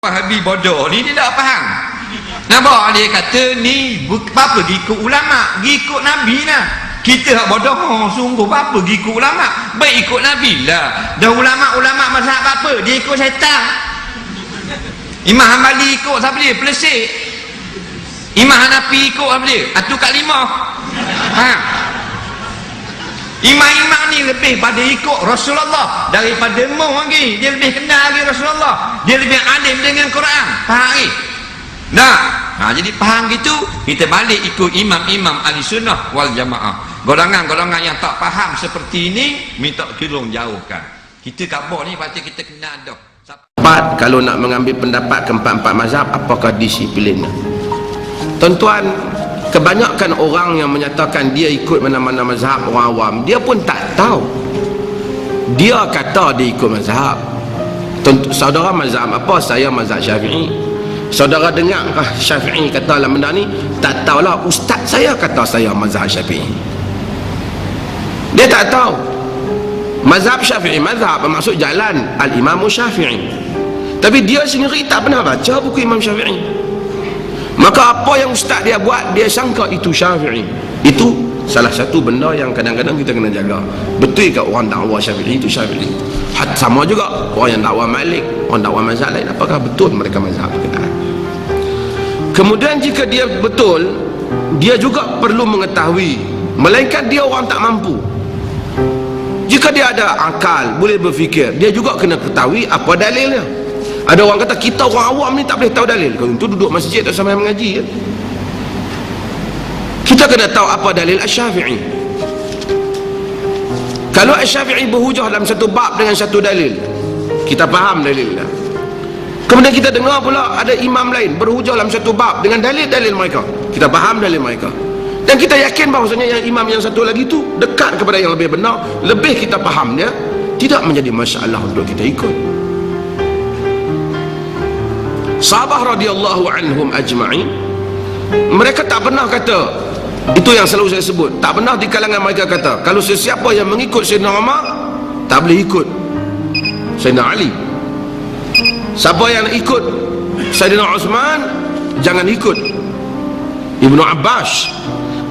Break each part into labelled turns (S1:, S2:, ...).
S1: Wahabi bodoh ni dia tak faham. Nampak dia kata ni apa ikut ulama, ikut Nabi lah. Kita hak bodoh sungguh apa ikut ulama. Baik ikut Nabi lah. Dah ulama-ulama mazhab apa? Dia ikut syaitan. Imam Hambali ikut siapa dia? Pelesik. Imam Hanafi ikut apa dia? Atu kat lima. Ha. Imam-imam ni lebih pada ikut Rasulullah daripada mu lagi. Dia lebih kenal lagi Rasulullah. Dia lebih alim dengan Quran. Faham lagi? Nah, jadi faham gitu, kita balik ikut imam-imam ahli sunnah wal jamaah. Golongan-golongan yang tak faham seperti ini, minta tolong jauhkan. Kita kabar ni pasti kita kenal dah.
S2: Kalau nak mengambil pendapat keempat-empat mazhab, apakah disiplin? Tuan-tuan, kebanyakan orang yang menyatakan dia ikut mana-mana mazhab, orang awam, dia pun tak tahu. Dia kata dia ikut mazhab. Saudara mazhab apa? Saya mazhab Syafi'i. Saudara dengar Syafi'i kata dalam benda ni, tak tahulah ustaz saya kata saya mazhab Syafi'i. Dia tak tahu. Mazhab Syafi'i, mazhab bermaksud jalan Al-Imam Syafi'i. Tapi dia sendiri tak pernah baca buku Imam Syafi'i. Maka apa yang ustaz dia buat, dia sangka itu Syafi'i. Itu salah satu benda yang kadang-kadang kita kena jaga. Betul ke orang dakwa Syafi'i itu Syafi'i? Sama juga orang yang dakwa Malik, orang dakwa mazhab lain, apakah betul mereka mazhab berkenaan? Kemudian jika dia betul, dia juga perlu mengetahui, melainkan dia orang tak mampu. Jika dia ada akal, boleh berfikir, dia juga kena ketahui apa dalilnya. Ada orang kata kita orang awam ni tak boleh tahu dalil. Kalau itu duduk masjid tak sampai mengaji ya? Kita kena tahu apa dalil Asy-Syafi'i. Kalau Asy-Syafi'i berhujah dalam satu bab dengan satu dalil, kita faham dalilnya. Kemudian kita dengar pula ada imam lain berhujah dalam satu bab dengan dalil-dalil mereka, kita faham dalil mereka. Dan kita yakin bahawasanya yang imam yang satu lagi tu dekat kepada yang lebih benar, lebih kita faham dia, tidak menjadi masalah untuk kita ikut. Sahabat radhiyallahu anhum ajma'in, mereka tak pernah kata, itu yang selalu saya sebut, tak pernah di kalangan mereka kata kalau sesiapa yang mengikut Sayyidina Umar tak boleh ikut Sayyidina Ali. Siapa yang ikut Sayyidina Uthman jangan ikut Ibnu Abbas.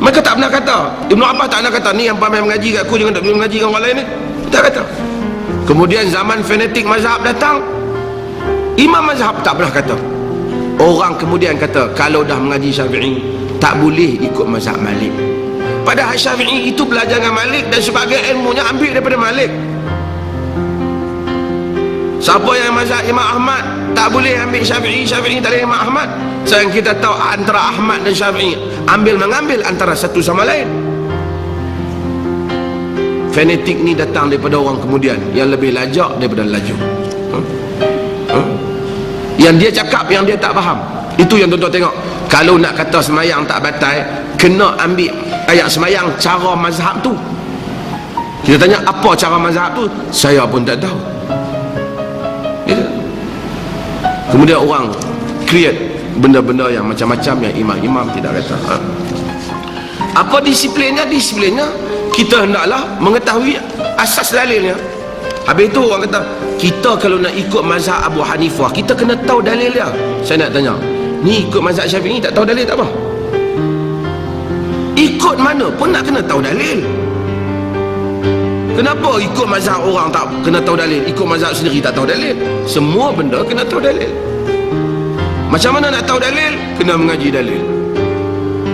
S2: Mereka tak pernah kata. Ibnu Abbas tak pernah kata ni yang pandai mengaji kat aku jangan tak boleh mengaji dengan orang lain ni. Tak kata. Kemudian zaman fanatik mazhab datang, imam mazhab tak pernah kata. Orang kemudian kata kalau dah mengaji Syafi'i tak boleh ikut mazhab Malik. Padahal Syafi'i itu belajar dengan Malik dan sebagai ilmunya ambil daripada Malik. Siapa yang mazhab Imam Ahmad tak boleh ambil Syafi'i, Syafi'i tak boleh Imam Ahmad. Sayang kita tahu antara Ahmad dan Syafi'i ambil-mengambil antara satu sama lain. Fanatik ni datang daripada orang kemudian yang lebih lajak daripada laju. Yang dia cakap yang dia tak faham. Itu yang tuan-tuan tengok. Kalau nak kata semayang tak batal, kena ambil ayat semayang cara mazhab tu. Kita tanya apa cara mazhab tu, saya pun tak tahu. Kemudian orang create benda-benda yang macam-macam yang imam-imam tidak kata. Apa disiplinnya? Disiplinnya kita hendaklah mengetahui asas dalilnya. Habis itu orang kata kita kalau nak ikut mazhab Abu Hanifah, kita kena tahu dalil dia. Saya nak tanya, ni ikut mazhab Syafi'i tak tahu dalil tak apa? Ikut mana pun nak kena tahu dalil. Kenapa ikut mazhab orang tak kena tahu dalil, ikut mazhab sendiri tak tahu dalil? Semua benda kena tahu dalil. Macam mana nak tahu dalil? Kena mengaji dalil.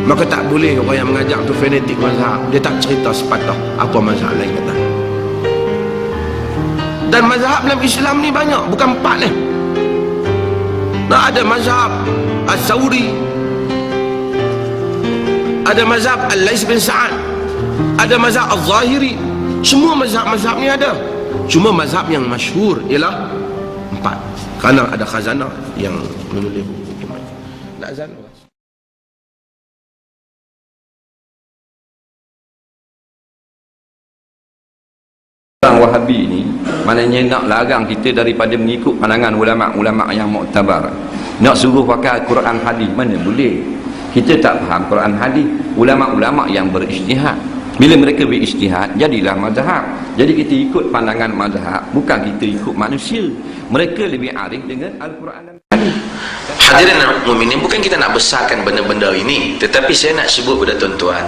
S2: Maka tak boleh orang yang mengajar tu fanatik mazhab, dia tak cerita sepatah apa mazhab lain kata. Dan mazhab dalam Islam ni banyak, bukan 4 ni. Nah, ada mazhab As-Sawri, ada mazhab Al-Lais bin Sa'ad, ada mazhab Al-Zahiri. Semua mazhab-mazhab ni ada. Cuma mazhab yang masyhur ialah 4. Kerana ada khazanah yang menulis buku. Nak azan?
S1: Orang Wahabi ni maknanya nak larang kita daripada mengikut pandangan ulama-ulama yang muktabar. Nak suruh pakai Quran hadis, mana boleh. Kita tak faham Quran hadis. Ulama-ulama yang berijtihad, bila mereka berijtihad, jadilah mazhab. Jadi kita ikut pandangan mazhab, bukan kita ikut manusia. Mereka lebih arif dengan Al-Quran dan hadis.
S2: Hadirin mukminin, bukan kita nak besarkan benda-benda ini, tetapi saya nak sebut pada tuan-tuan,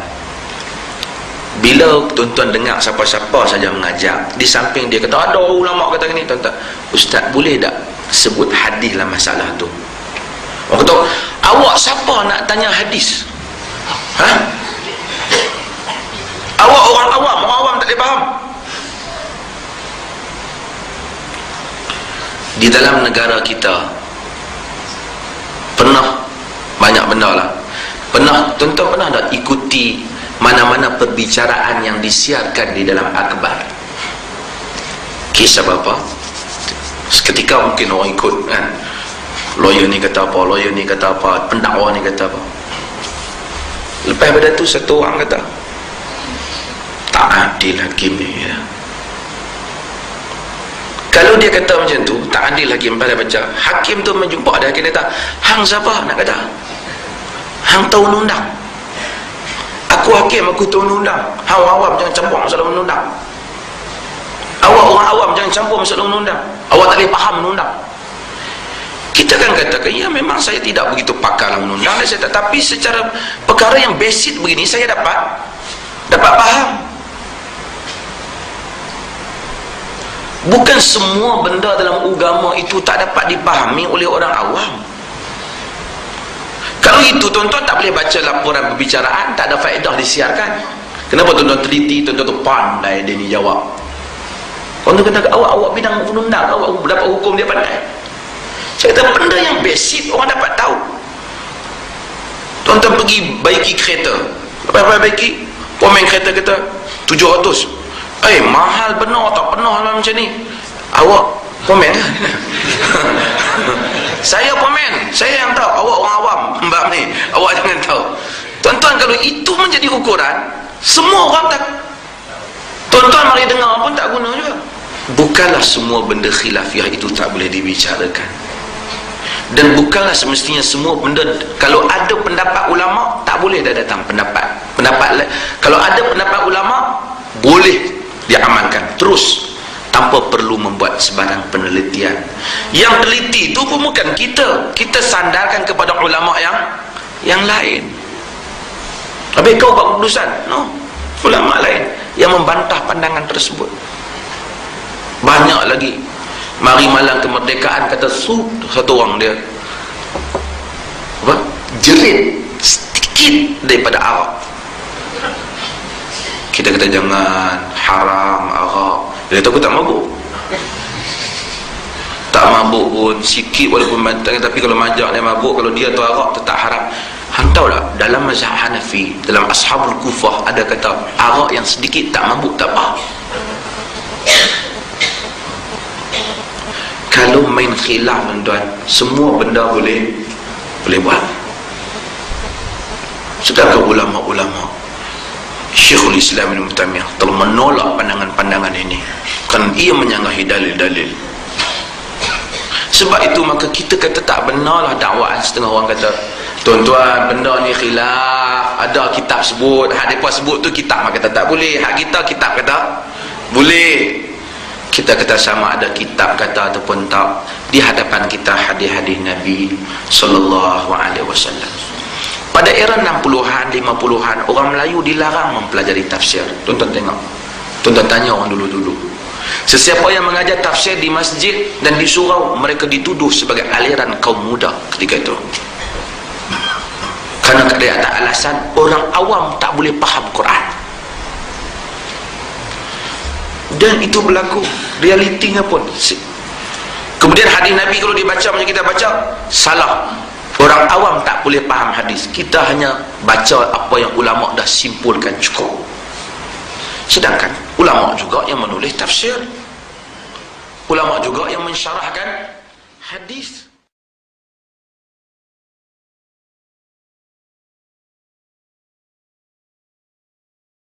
S2: bila tuan-tuan dengar siapa-siapa saja mengajar, di samping dia kata ada ulama kata gini, tuan-tuan, ustaz boleh tak sebut hadis dalam masalah tu? Orang kata, awak siapa nak tanya hadis? Ha? Awak orang awam tak boleh faham. Di dalam negara kita pernah banyak benda lah. Tuan-tuan pernah tak ikuti mana-mana perbicaraan yang disiarkan di dalam akhbar? Kisah apa? Seketika mungkin orang ikut kan, lawyer ni kata apa, lawyer ni kata apa, pendakwa ni kata apa. Lepas pada tu satu orang kata, tak adil hakim ni ya. Kalau dia kata macam tu, tak adil hakim, pada baca hakim tu menjumpa dia, hakim kata, hang siapa nak kata? Hang tahu undang. Aku hakim, aku tahu undang. Hang awam jangan campur masalah undang. Awak orang awam jangan campur masalah undang. Awak tak boleh faham undang. Kita kan katakan, ya memang saya tidak begitu pakar dalam undang, tapi secara perkara yang basic begini saya dapat faham. Bukan semua benda dalam agama itu tak dapat dipahami oleh orang awam. Kalau itu tuan-tuan tak boleh baca laporan perbicaraan, tak ada faedah disiarkan. Kenapa tuan-tuan teliti, tuan-tuan tu pandai dia ni jawab. Orang tu kata, awak bidang undang, awak dapat hukum dia pandai. Saya kata benda yang basic orang dapat tahu. Tuan-tuan pergi baiki kereta, apa baiki? Pomen kereta kata 700. Mahal benar tak pernah lah macam ni. Awak pomen kan? Saya pomen, saya yang tahu. Awak orang awam mbak ni, awak jangan tahu. Tuan-tuan, kalau itu menjadi ukuran, semua orang tak, tuan-tuan mari dengar pun tak guna juga. Bukanlah semua benda khilafiah itu tak boleh dibicarakan, dan bukanlah semestinya semua benda, kalau ada pendapat ulama tak boleh dah datang pendapat kalau ada pendapat ulama boleh diamalkan terus tanpa perlu membuat sebarang penelitian. Yang teliti itu pun bukan kita sandarkan kepada ulama yang lain. Habis kau buat keputusan? No, ulama lain yang membantah pandangan tersebut. Banyak lagi. Mari malam kemerdekaan kata satu orang dia apa? Jerit sedikit daripada arak. Kita kata jangan, haram arak. Dia kata aku tak mabuk. Tak mabuk pun sikit walaupun bantang, tapi kalau majak dia mabuk, kalau dia tu arak tetap haram. Hang tahu tak, dalam mazhab Hanafi, dalam Ashabul Kufah ada kata arak yang sedikit tak mabuk tak apa. Kalau main khilaf tuan-tuan, semua benda boleh buat. Sedangkan ulama-ulama, Syekhul Islam Ibn Taimiyah telah menolak pandangan-pandangan ini kerana ia menyanggahi dalil-dalil. Sebab itu maka kita kata tak benarlah dakwaan setengah orang kata, tuan-tuan benda ni khilaf, ada kitab sebut, hak depa sebut tu kitab maka kata tak boleh, hak kita kitab kata boleh. Kita kata sama ada kitab kata ataupun tak, di hadapan kita hadis-hadis Nabi sallallahu alaihi wasallam. Pada era 60-an, 50-an, orang Melayu dilarang mempelajari tafsir. Tuan-tuan tengok, tuan-tuan tanya orang dulu-dulu, sesiapa yang mengajar tafsir di masjid dan di surau, mereka dituduh sebagai aliran kaum muda ketika itu. Kerana ada tak alasan orang awam tak boleh faham Quran. Dan itu berlaku, realitinya pun. Kemudian hadis Nabi kalau dibaca macam kita baca, salah. Orang awam tak boleh faham hadis. Kita hanya baca apa yang ulama dah simpulkan cukup. Sedangkan ulama juga yang menulis tafsir, ulama juga yang mensyarahkan hadis.